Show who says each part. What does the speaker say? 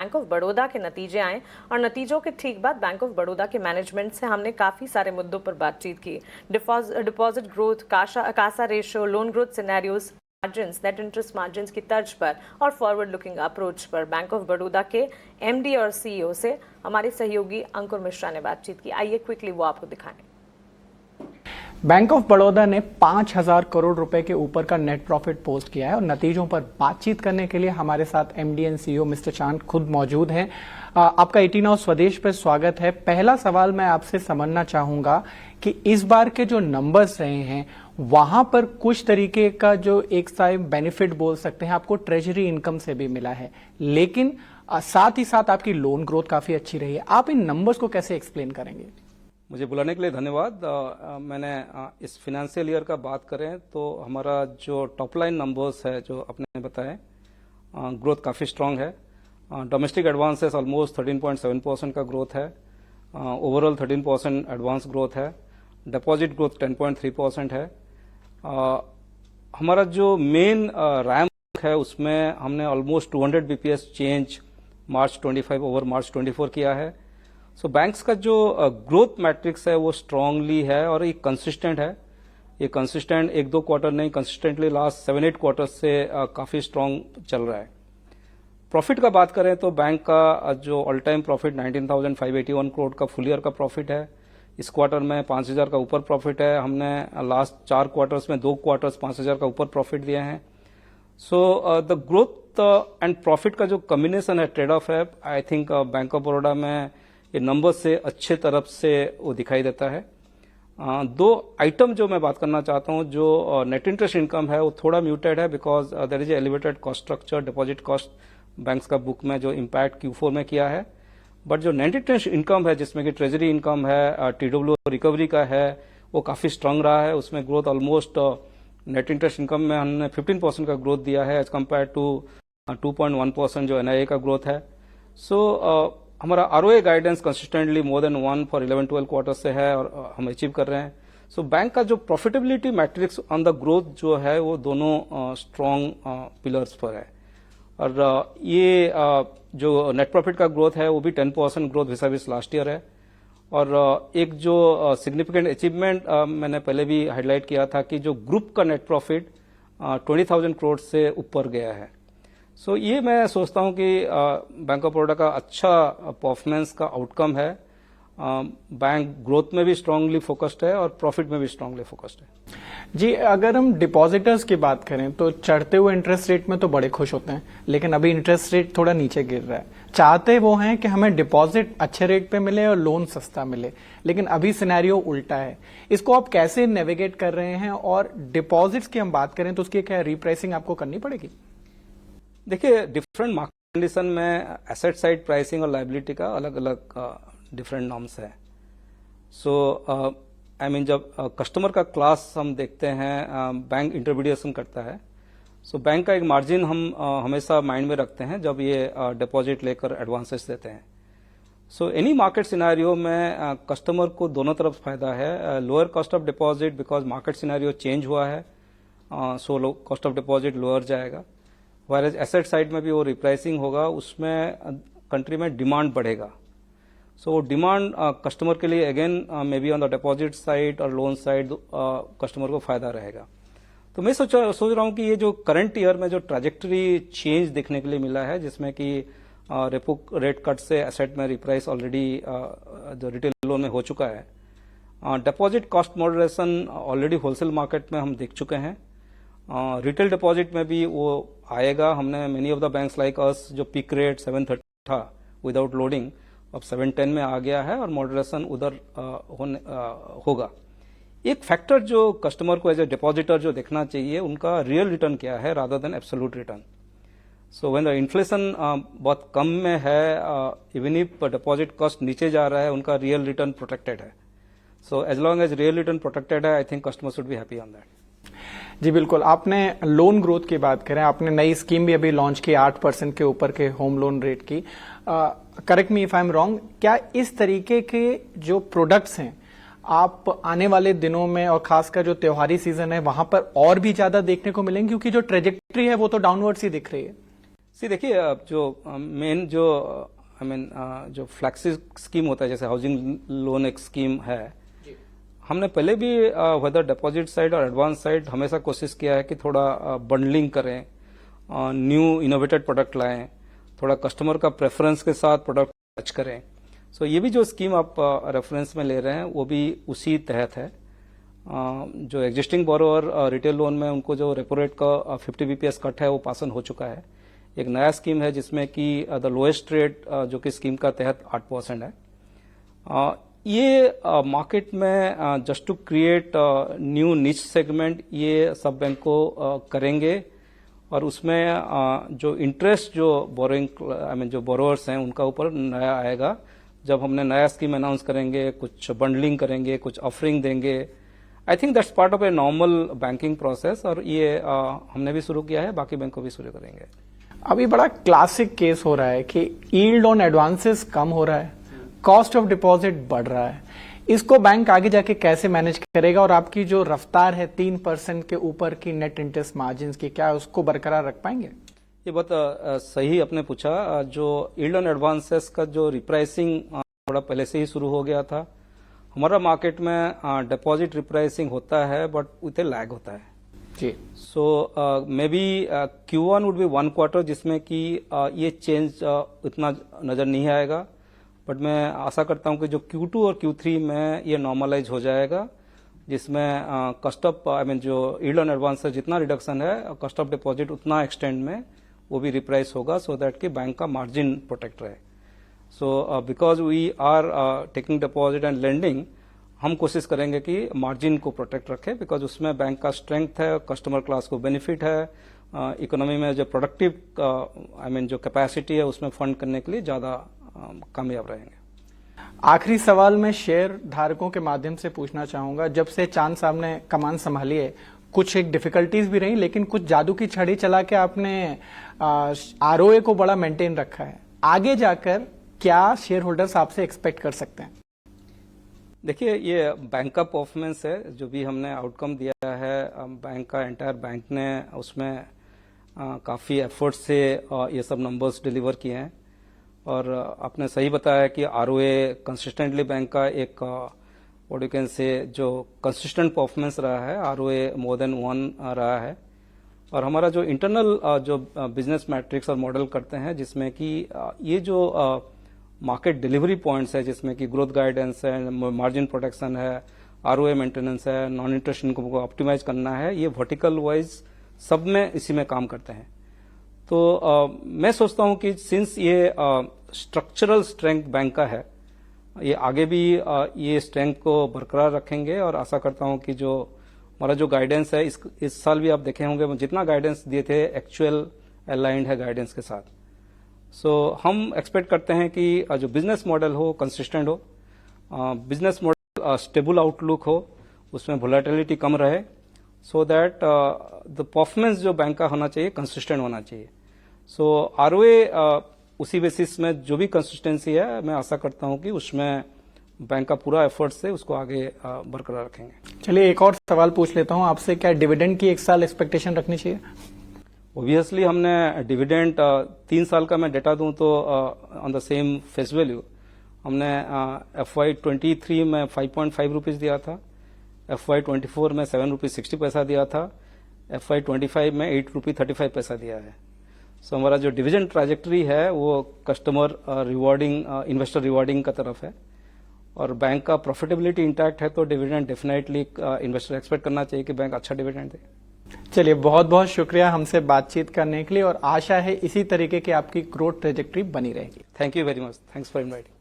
Speaker 1: Bank of Baroda के नतीजे आए और नतीजों के ठीक बाद बैंक ऑफ बड़ौदा के मैनेजमेंट से हमने काफ़ी सारे मुद्दों पर बातचीत की। Deposit growth, Kasa ratio, loan growth scenarios, margins, net interest margins की तर्ज पर और फॉरवर्ड लुकिंग अप्रोच पर बैंक ऑफ बड़ौदा के एमडी और सीईओ से हमारे सहयोगी अंकुर मिश्रा ने बातचीत की। आइए क्विकली वो आपको दिखाएं।
Speaker 2: बैंक ऑफ बड़ौदा ने 5,000 करोड़ रुपए के ऊपर का नेट प्रॉफिट पोस्ट किया है और नतीजों पर बातचीत करने के लिए हमारे साथ एमडी एंड सीईओ मिस्टर चांद खुद मौजूद हैं। आपका 18 आवर्स स्वदेश पर स्वागत है। पहला सवाल मैं आपसे समझना चाहूंगा कि इस बार के जो नंबर्स रहे हैं वहां पर कुछ तरीके का जो एक साइड बेनिफिट बोल सकते हैं आपको ट्रेजरी इनकम से भी मिला है, लेकिन साथ ही साथ आपकी लोन ग्रोथ काफी अच्छी रही है। आप इन नंबर्स को कैसे एक्सप्लेन करेंगे?
Speaker 3: मुझे बुलाने के लिए धन्यवाद। मैंने इस फिनेंशियल ईयर का बात करें तो हमारा जो टॉप लाइन नंबर्स है जो आपने बताए, ग्रोथ काफ़ी स्ट्रांग है। डोमेस्टिक एडवांसेस ऑलमोस्ट 13.7% का ग्रोथ है। ओवरऑल 13% एडवांस ग्रोथ है। डिपॉजिट ग्रोथ 10.3% है। हमारा जो मेन रैंक है उसमें हमने ऑलमोस्ट 200 बीपीएस चेंज मार्च 25 ओवर मार्च 24 किया है। सो बैंक्स का जो ग्रोथ मैट्रिक्स है वो स्ट्रांगली है और ये कंसिस्टेंट है। ये कंसिस्टेंट 1-2 क्वार्टर नहीं, कंसिस्टेंटली लास्ट 7-8 क्वार्टर से काफी स्ट्रांग चल रहा है। प्रॉफिट का बात करें तो बैंक का जो ऑल टाइम प्रॉफिट 19,581 करोड़ का फुल ईयर का प्रॉफिट है। इस क्वार्टर में 5,000 का ऊपर प्रॉफिट है। हमने लास्ट 4 क्वार्टर्स में 2 क्वार्टर्स 5,000 का ऊपर प्रॉफिट दिए हैं। So the growth and profit का जो कॉम्बिनेशन है, ट्रेड ऑफ है, I think bank of Baroda में ये नंबर से अच्छे तरफ से वो दिखाई देता है। 2 आइटम जो मैं बात करना चाहता हूं, जो नेट इंटरेस्ट इनकम है वो थोड़ा म्यूटेड है because there is elevated cost structure, deposit cost banks का बुक में जो इम्पैक्ट Q4 में किया है। बट जो नेट इंटरेस्ट इनकम है जिसमें कि ट्रेजरी इनकम है, TW रिकवरी का है, वो काफी स्ट्रांग रहा है। उसमें growth almost net interest income में हमने 15% का ग्रोथ दिया है एज कम्पेयर टू 2.1% जो NIA का ग्रोथ है। सो हमारा ROA guidance consistently more than 1 for 11-12 quarter से है और हम अचीव कर रहे हैं। सो बैंक का जो profitability matrix on the growth जो है वो दोनों स्ट्रांग पिलर्स पर है। और ये जो नेट प्रॉफिट का ग्रोथ है वो भी 10% ग्रोथ विसाविस लास्ट ईयर है। और एक जो सिग्निफिकेंट अचीवमेंट मैंने पहले भी हाईलाइट किया था कि जो ग्रुप का नेट प्रॉफिट 20,000 करोड़ से ऊपर गया है। सो ये मैं सोचता हूं कि बैंक ऑफ बड़ौदा का अच्छा परफॉर्मेंस का आउटकम है। बैंक ग्रोथ में भी स्ट्रांगली फोकस्ड है और प्रॉफिट में भी स्ट्रांगली फोकस्ड है।
Speaker 2: जी, अगर हम डिपॉजिटर्स की बात करें तो चढ़ते हुए इंटरेस्ट रेट में तो बड़े खुश होते हैं, लेकिन अभी इंटरेस्ट रेट थोड़ा नीचे गिर रहा है। चाहते वो हैं कि हमें डिपॉजिट अच्छे रेट पे मिले और लोन सस्ता मिले, लेकिन अभी सिनेरियो उल्टा है। इसको आप कैसे नेविगेट कर रहे हैं? और डिपॉजिट्स की हम बात करें तो उसकी क्या रिप्राइसिंग आपको करनी पड़ेगी?
Speaker 3: देखिए, डिफरेंट मार्केट कंडीशन में एसेट साइड प्राइसिंग और लायबिलिटी का अलग अलग डिफरेंट नॉर्म्स है। सो आई मीन जब कस्टमर का क्लास हम देखते हैं, बैंक इंटरमीडिएशन करता है। सो बैंक का एक मार्जिन हम हमेशा माइंड में रखते हैं जब ये डिपॉजिट लेकर एडवांसेस देते हैं। सो एनी मार्केट सिनेरियो में कस्टमर को दोनों तरफ फायदा है। Lower cost of deposit because market scenario change हुआ है, so cost of deposit lower जाएगा। वायरस एसेट साइड में भी वो रिप्राइसिंग होगा, उसमें कंट्री में डिमांड बढ़ेगा। सो डिमांड कस्टमर के लिए again may be on the deposit side और लोन साइड कस्टमर को फायदा रहेगा। तो मैं सोच रहा हूं कि ये जो करंट ईयर में जो ट्रैजेक्टरी चेंज देखने के लिए मिला है, जिसमें कि रेपो रेट कट से एसेट में रिप्राइस ऑलरेडी जो रिटेल लोन में हो चुका है, deposit cost moderation already wholesale market में हम देख चुके हैं। रिटेल डिपॉजिट में भी वो आएगा। हमने many of the banks like us जो पीक रेट 730 था विदाउट लोडिंग अब 710 में आ गया है और मॉडरेशन उधर होगा। एक फैक्टर जो कस्टमर को एज ए डिपॉजिटर जो देखना चाहिए, उनका रियल रिटर्न क्या है rather than absolute return. So when the inflation बहुत कम में है, इवन इफ डिपॉजिट कॉस्ट नीचे जा रहा है, उनका रियल रिटर्न प्रोटेक्टेड है। So as long as real return protected है, I think customer should be happy on that.
Speaker 2: जी बिल्कुल, आपने लोन ग्रोथ की बात करें, आपने नई स्कीम भी अभी लॉन्च की 8% के ऊपर के होम लोन रेट की। Correct me if I am wrong, क्या इस तरीके के जो प्रोडक्ट्स हैं आप आने वाले दिनों में और खासकर जो त्योहारी सीजन है वहां पर और भी ज्यादा देखने को मिलेंगे, क्योंकि जो ट्रेजेक्ट्री है वो तो डाउनवर्ड्स ही दिख रही है?
Speaker 3: देखिए जो मेन जो जो फ्लैक्सी स्कीम होता है, जैसे हाउसिंग लोन एक स्कीम है, हमने पहले भी वेदर डिपॉजिट साइड और एडवांस साइड हमेशा कोशिश किया है कि थोड़ा बंडलिंग करें, न्यू इनोवेटेड प्रोडक्ट लाएं, थोड़ा कस्टमर का प्रेफरेंस के साथ प्रोडक्ट टच करें। सो ये भी जो स्कीम आप रेफरेंस में ले रहे हैं वो भी उसी तहत है। जो एग्जिस्टिंग बोरोवर रिटेल लोन में उनको जो रेपो रेट का 50 बीपीएस कट है वो पास ऑन हो चुका है। एक नया स्कीम है जिसमें कि द लोएस्ट रेट जो कि स्कीम का तहत 8% है। ये मार्केट में जस्ट टू क्रिएट न्यू निच सेगमेंट ये सब बैंक को करेंगे, और उसमें जो इंटरेस्ट जो बोरोइंग जो बोरोवर्स हैं उनका ऊपर नया आएगा। जब हमने नया स्कीम अनाउंस करेंगे, कुछ बंडलिंग करेंगे, कुछ ऑफरिंग देंगे। I think that's part of a normal banking process, और ये हमने भी शुरू किया है, बाकी बैंकों भी शुरू करेंगे।
Speaker 2: अभी बड़ा क्लासिक केस हो रहा है कि यील्ड ऑन एडवांसेस कम हो रहा है, कॉस्ट ऑफ डिपॉजिट बढ़ रहा है। इसको बैंक आगे जाके कैसे मैनेज करेगा, और आपकी जो रफ्तार है 3% के ऊपर की नेट इंटरेस्ट मार्जिन की, क्या उसको बरकरार रख पाएंगे?
Speaker 3: ये बहुत सही आपने पूछा। जो यील्ड ऑन एडवांसेस का जो रिप्राइसिंग थोड़ा पहले से ही शुरू हो गया था। हमारा मार्केट में डिपॉजिट रिप्राइसिंग होता है बट विथ ए लैग होता है
Speaker 2: जी।
Speaker 3: So may be Q1 would be 1 quarter जिसमें कि ये चेंज इतना नजर नहीं आएगा, बट मैं आशा करता हूं कि जो Q2 और Q3 में ये नॉर्मलाइज हो जाएगा, जिसमें कॉस्ट ऑफ जो यील्ड ऑन एडवांस जितना रिडक्शन है, कॉस्ट ऑफ डिपॉजिट उतना एक्सटेंड में वो भी रिप्राइस होगा, सो दैट कि बैंक का मार्जिन प्रोटेक्ट रहे। So because we are taking deposit and lending, हम कोशिश करेंगे कि मार्जिन को प्रोटेक्ट रखें, बिकॉज उसमें बैंक का स्ट्रेंथ है, कस्टमर क्लास को बेनिफिट है, इकोनॉमी में जो प्रोडक्टिव जो कैपेसिटी है उसमें फंड करने के लिए ज्यादा कामयाब रहेंगे।
Speaker 2: आखिरी सवाल मैं शेयर धारकों के माध्यम से पूछना चाहूंगा। जब से चांद साहब ने कमान संभाली है, कुछ एक डिफिकल्टीज भी रही, लेकिन कुछ जादू की छड़ी चला के आपने ROA को बड़ा मेंटेन रखा है। आगे जाकर क्या शेयर होल्डर्स आपसे एक्सपेक्ट कर सकते हैं?
Speaker 3: देखिए, ये बैंक का परफॉर्मेंस है, जो भी हमने आउटकम दिया है बैंक का, एंटायर बैंक ने उसमें काफी एफर्ट से ये सब नंबर्स डिलीवर किए हैं। और आपने सही बताया कि ROA कंसिस्टेंटली बैंक का एक व्हाट यू कैन से जो कंसिस्टेंट परफॉर्मेंस रहा है, ROA मोर देन 1 रहा है। और हमारा जो इंटरनल जो बिजनेस मैट्रिक्स और मॉडल करते हैं, जिसमें कि ये जो मार्केट डिलीवरी पॉइंट्स है, जिसमें कि ग्रोथ गाइडेंस है, मार्जिन प्रोटेक्शन है, ROA मेंटेनेंस है, नॉन इंटरेस्ट इनकम को ऑप्टिमाइज करना है, ये वर्टिकल वाइज सब में इसी में काम करते हैं। तो मैं सोचता हूं कि सिंस ये स्ट्रक्चरल स्ट्रेंथ बैंक का है, ये आगे भी ये स्ट्रेंथ को बरकरार रखेंगे, और आशा करता हूं कि जो हमारा जो गाइडेंस है, इस साल भी आप देखे होंगे जितना गाइडेंस दिए थे एक्चुअल अलाइंड है गाइडेंस के साथ। सो हम एक्सपेक्ट करते हैं कि जो बिजनेस मॉडल हो कंसिस्टेंट हो, बिजनेस मॉडल स्टेबल आउटलुक हो, उसमें वोलेटिलिटी कम रहे, सो दैट द परफॉर्मेंस जो बैंक का होना चाहिए कंसिस्टेंट होना चाहिए। सो ROA उसी बेसिस में जो भी कंसिस्टेंसी है, मैं आशा करता हूं कि उसमें बैंक का पूरा एफर्ट से उसको आगे बरकरार रखेंगे।
Speaker 2: चलिए एक और सवाल पूछ लेता हूं आपसे, क्या डिविडेंड की 1 साल एक्सपेक्टेशन रखनी चाहिए?
Speaker 3: ऑब्वियसली हमने डिविडेंड 3 साल का मैं डेटा दूं तो on the same face value हमने FY23 में 5.5 रुपीज दिया था, FY24 में 7 रुपीज 60 पैसा दिया था, FY25 में 8 रुपी 35 पैसा दिया है। सो हमारा जो डिविडेंड ट्रैजेक्टरी है वो कस्टमर रिवॉर्डिंग, इन्वेस्टर रिवॉर्डिंग का तरफ है, और बैंक का प्रॉफिटेबिलिटी इंटैक्ट है, तो डिविडेंड डेफिनेटली इन्वेस्टर एक्सपेक्ट करना चाहिए कि बैंक अच्छा डिविडेंड दे।
Speaker 2: चलिए बहुत बहुत शुक्रिया हमसे बातचीत करने के लिए, और आशा है इसी तरीके की आपकी ग्रोथ ट्रेजेक्टरी बनी रहेगी।
Speaker 3: Thank you very much, thanks for inviting.